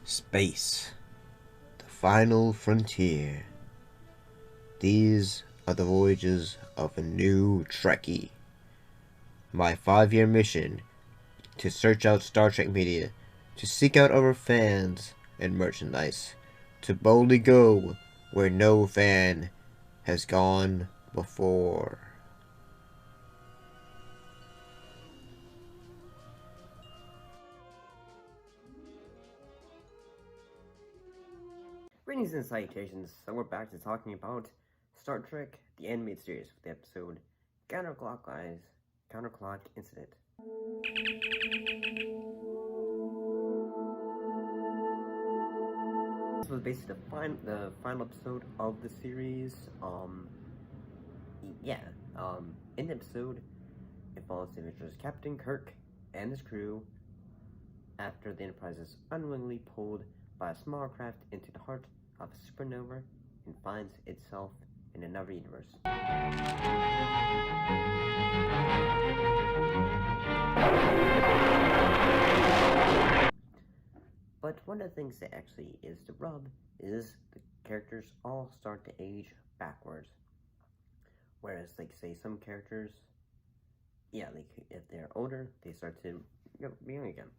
Space, the final frontier. These are the voyages of a new Trekkie. My 5-year mission to search out Star Trek media, to seek out our fans and merchandise, to boldly go where no fan has gone before. Greetings and salutations, so we're back to talking about Star Trek, the animated series, with the episode Counterclock Incident. This was basically the final episode of the series. In the episode, it follows the adventures of Captain Kirk and his crew after the Enterprise is unwillingly pulled by a small craft into the heart of a supernova and finds itself in another universe. But one of the things that actually is the rub is the characters all start to age backwards. Whereas, like, say, some characters, like, if they're older, they start to be young again.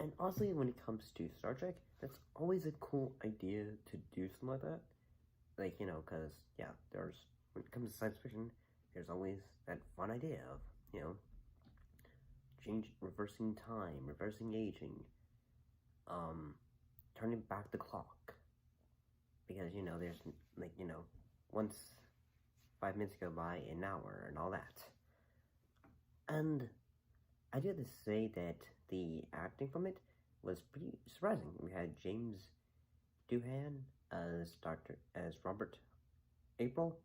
And honestly, when it comes to Star Trek, that's always a cool idea to do something like that. Like, because, when it comes to science fiction, there's always that fun idea of, reversing time, reversing aging, turning back the clock. Because, there's, once 5 minutes go by, an hour, and all that. And I do have to say that the acting from it was pretty surprising. We had James Doohan as Robert April.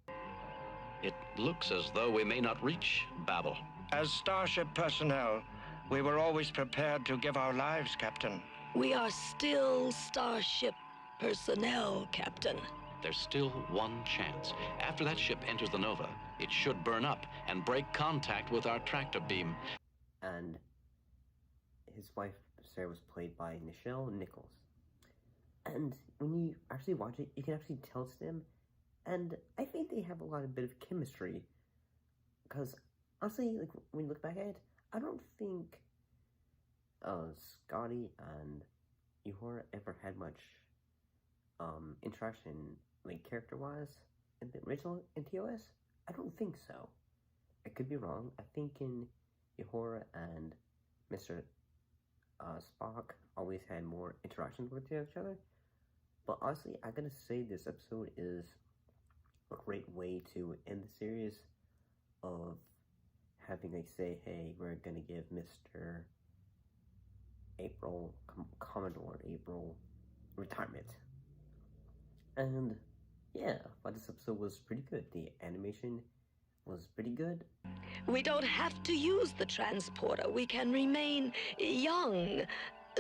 It looks as though we may not reach Babel. As Starship personnel, we were always prepared to give our lives, Captain. We are still Starship personnel, Captain. There's still one chance. After that ship enters the Nova, it should burn up and break contact with our tractor beam. And his wife, Sarah, was played by Nichelle Nichols. And when you actually watch it, you can actually tell it's them. And I think they have a bit of chemistry. Because, honestly, like, when you look back at it, I don't think Scotty and Uhura ever had much interaction, like, character-wise in the original in TOS. I don't think so. I could be wrong. I think in Uhura and Mr. Spock always had more interactions with each other. But honestly, I gotta say this episode is a great way to end the series of having, like, say, hey, we're gonna give Mr. April, Commodore April, retirement. And yeah, but this episode was pretty good. The animation was pretty good. We don't have to use the transporter. We can remain young,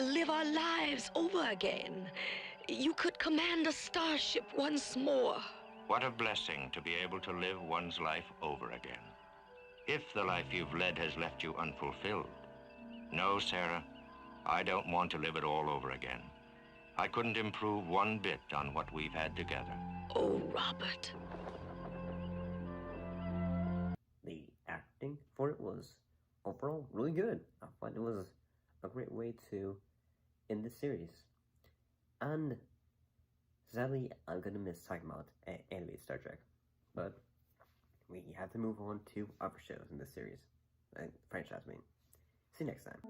live our lives over again. You could command a starship once more. What a blessing to be able to live one's life over again. If the life you've led has left you unfulfilled. No, Sarah, I don't want to live it all over again. I couldn't improve one bit on what we've had together. Oh, Robert. The acting for it was overall really good. I thought it was a great way to end the series. And sadly, I'm gonna miss talking about animated Star Trek. But we have to move on to other shows in this series. Franchise, I mean. See you next time.